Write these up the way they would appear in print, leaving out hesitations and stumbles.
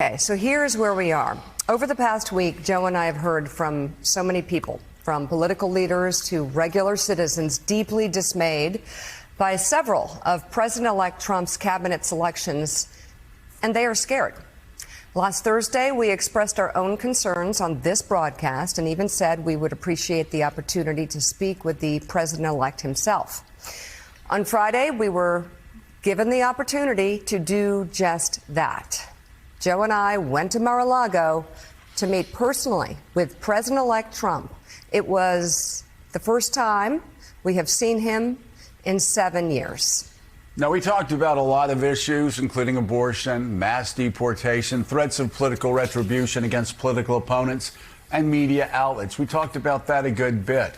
Okay, so here's where we are. Over the past week, Joe and I have heard from so many people, from political leaders to regular citizens, deeply dismayed by several of President-elect Trump's cabinet selections, and they are scared. Last Thursday, we expressed our own concerns on this broadcast and even said we would appreciate the opportunity to speak with the president-elect himself. On Friday, we were given the opportunity to do just that. Joe and I went to Mar-a-Lago to meet personally with President-elect Trump. It was the first time we have seen him in 7 years. Now, we talked about a lot of issues, including abortion, mass deportation, threats of political retribution against political opponents, and media outlets. We talked about that a good bit.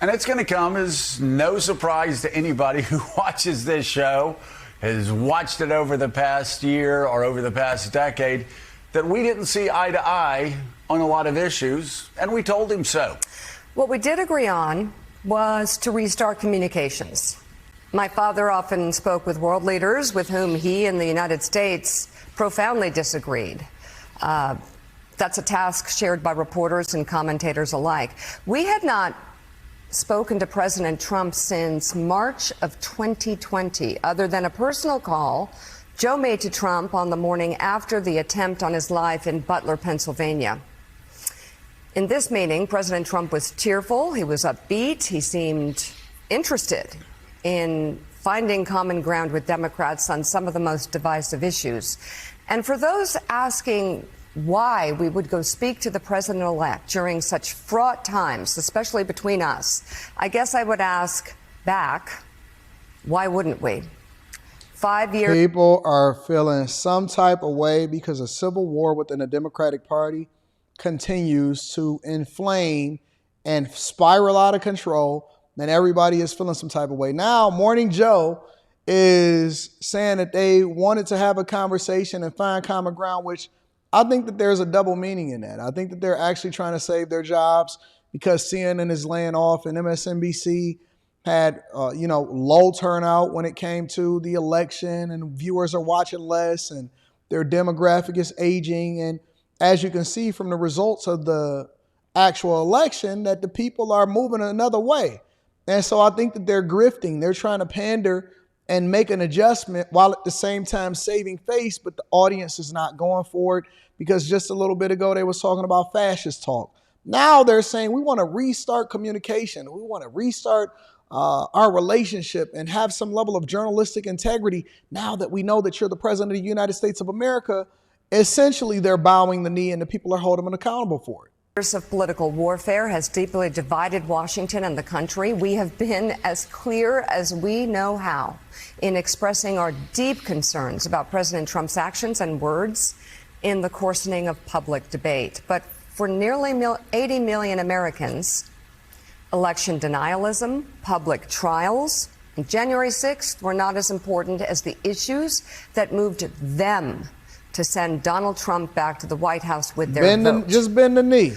And it's going to come as no surprise to anybody who watches this show, has watched it over the past year or over the past decade, that we didn't see eye to eye on a lot of issues, and we told him so. What we did agree on was to restart communications. My father often spoke with world leaders with whom he and the United States profoundly disagreed. That's a task shared by reporters and commentators alike. We had not spoken to President Trump since March of 2020, other than a personal call Joe made to Trump on the morning after the attempt on his life in Butler, Pennsylvania. In this meeting, President Trump was cheerful, he was upbeat, he seemed interested in finding common ground with Democrats on some of the most divisive issues. And for those asking why we would go speak to the president-elect during such fraught times, especially between us, I guess I would ask back, why wouldn't we? 5 years. People are feeling some type of way because a civil war within the Democratic Party continues to inflame and spiral out of control, and everybody is feeling some type of way. Now, Morning Joe is saying that they wanted to have a conversation and find common ground, which I think that there's a double meaning in that. I think that they're actually trying to save their jobs because CNN is laying off and MSNBC had, low turnout when it came to the election, and viewers are watching less and their demographic is aging. And as you can see from the results of the actual election, that the people are moving another way. And so I think that they're grifting. They're trying to pander and make an adjustment while at the same time saving face, but the audience is not going for it because just a little bit ago they was talking about fascist talk. Now they're saying we want to restart communication. We want to restart our relationship and have some level of journalistic integrity. Now that we know that you're the president of the United States of America, essentially they're bowing the knee and the people are holding them accountable for it. Years of political warfare has deeply divided Washington and the country. We have been as clear as we know how in expressing our deep concerns about President Trump's actions and words in the coarsening of public debate. But for nearly 80 million Americans, election denialism, public trials, and January 6th were not as important as the issues that moved them to send Donald Trump back to the White House with their vote. Just bend the knee.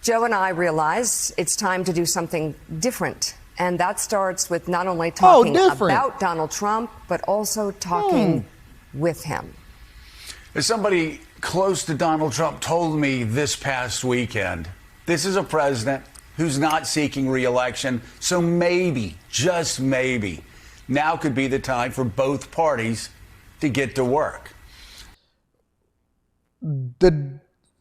Joe and I realize it's time to do something different. And that starts with not only talking about Donald Trump, but also talking with him. As somebody close to Donald Trump told me this past weekend, this is a president who's not seeking re-election. So maybe, just maybe, now could be the time for both parties to get to work. The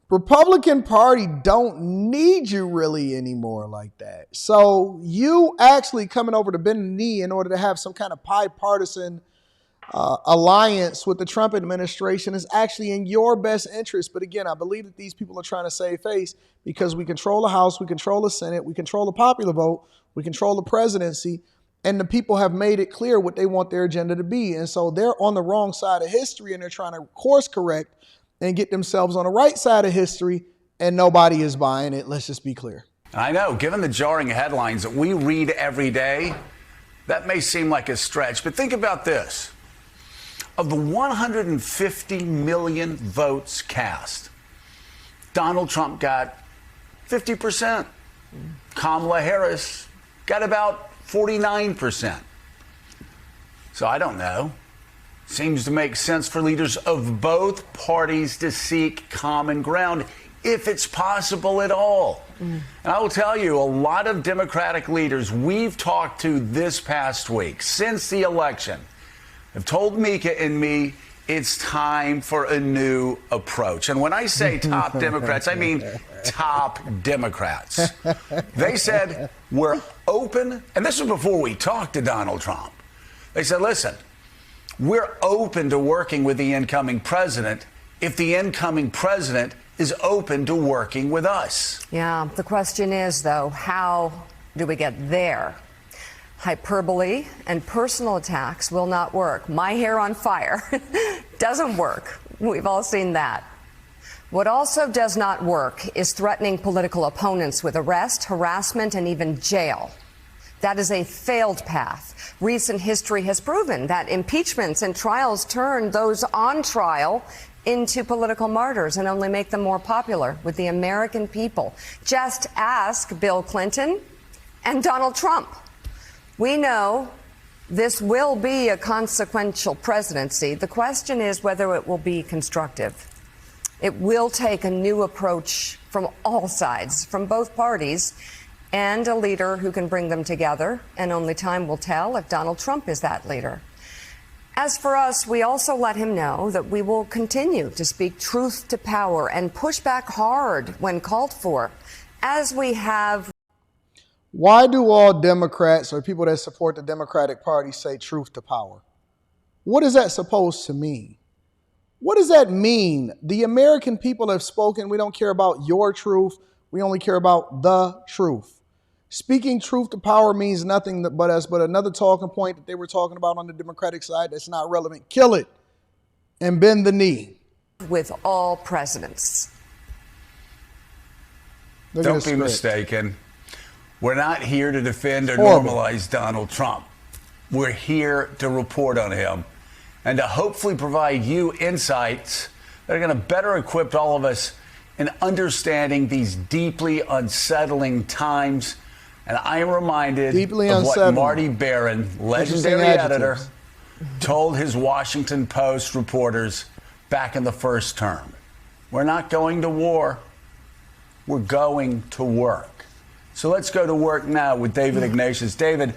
Republican Party don't need you really anymore like that. So you actually coming over to bend the knee in order to have some kind of bipartisan alliance with the Trump administration is actually in your best interest. But again, I believe that these people are trying to save face because we control the House, we control the Senate, we control the popular vote, we control the presidency, and the people have made it clear what they want their agenda to be. And so they're on the wrong side of history and they're trying to course correct and get themselves on the right side of history, and nobody is buying it. Let's just be clear. I know, given the jarring headlines that we read every day, that may seem like a stretch, but think about this. Of the 150 million votes cast, Donald Trump got 50%. Kamala Harris got about 49%. So I don't know. Seems to make sense for leaders of both parties to seek common ground, if it's possible at all. And I will tell you, a lot of Democratic leaders we've talked to this past week, since the election, have told Mika and me it's time for a new approach. And when I say top Democrats, I mean top Democrats. They said, we're open, and this was before we talked to Donald Trump. They said, listen, we're open to working with the incoming president if the incoming president is open to working with us. Yeah, the question is, though, how do we get there? Hyperbole and personal attacks will not work. My hair on fire doesn't work. We've all seen that. What also does not work is threatening political opponents with arrest, harassment, and even jail. That is a failed path. Recent history has proven that impeachments and trials turn those on trial into political martyrs and only make them more popular with the American people. Just ask Bill Clinton and Donald Trump. We know this will be a consequential presidency. The question is whether it will be constructive. It will take a new approach from all sides, from both parties, and a leader who can bring them together. And only time will tell if Donald Trump is that leader. As for us, we also let him know that we will continue to speak truth to power and push back hard when called for, as we have. Why do all Democrats or people that support the Democratic Party say truth to power? What is that supposed to mean? What does that mean? The American people have spoken. We don't care about your truth. We only care about the truth. Speaking truth to power means nothing but another talking point that they were talking about on the Democratic side that's not relevant. Kill it and bend the knee. With all presidents. Don't be mistaken. We're not here to defend or normalize Donald Trump. We're here to report on him and to hopefully provide you insights that are going to better equip all of us in understanding these deeply unsettling times. And I am reminded of what Marty Barron, legendary editor, told his Washington Post reporters back in the first term. We're not going to war. We're going to work. So let's go to work now with David Ignatius. David,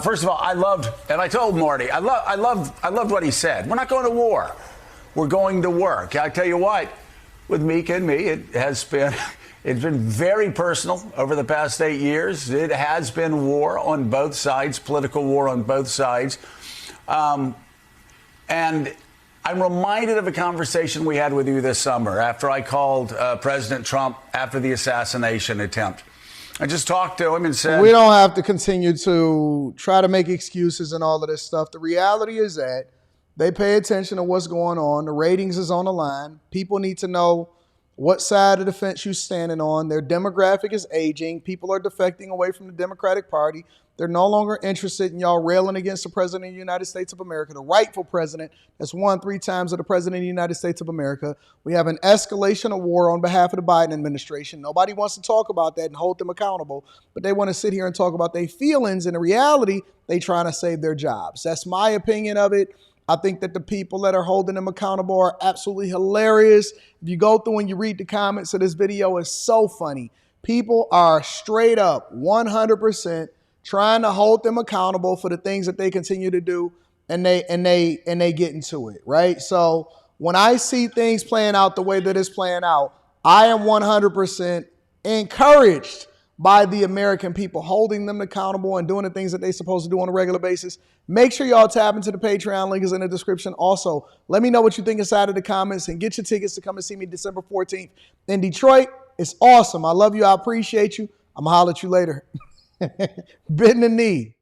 first of all, I loved, and I told Marty, I loved what he said. We're not going to war. We're going to work. I tell you what, with Mika and me, it's been very personal over the past 8 years. It has been war on both sides, political war on both sides. And I'm reminded of a conversation we had with you this summer after I called President Trump after the assassination attempt. I just talked to him and said, we don't have to continue to try to make excuses and all of this stuff. The reality is that they pay attention to what's going on. The ratings is on the line. People need to know what side of the fence you're standing on. Their demographic is aging. People are defecting away from the Democratic Party. They're no longer interested in y'all railing against the President of the United States of America, the rightful president that's won 3 times of the President of the United States of America. We have an escalation of war on behalf of the Biden administration. Nobody wants to talk about that and hold them accountable, but they want to sit here and talk about their feelings. And in reality, they trying to save their jobs. That's my opinion of it. I think that the people that are holding them accountable are absolutely hilarious. If you go through and you read the comments of this video, it's so funny. People are straight up 100% trying to hold them accountable for the things that they continue to do, and they get into it, right? So when I see things playing out the way that it's playing out, I am 100% encouraged by the American people, holding them accountable and doing the things that they're supposed to do on a regular basis. Make sure y'all tap into the Patreon. Link is in the description. Also, let me know what you think inside of the comments and get your tickets to come and see me December 14th in Detroit. It's awesome. I love you. I appreciate you. I'm going to holler at you later. Bend the knee.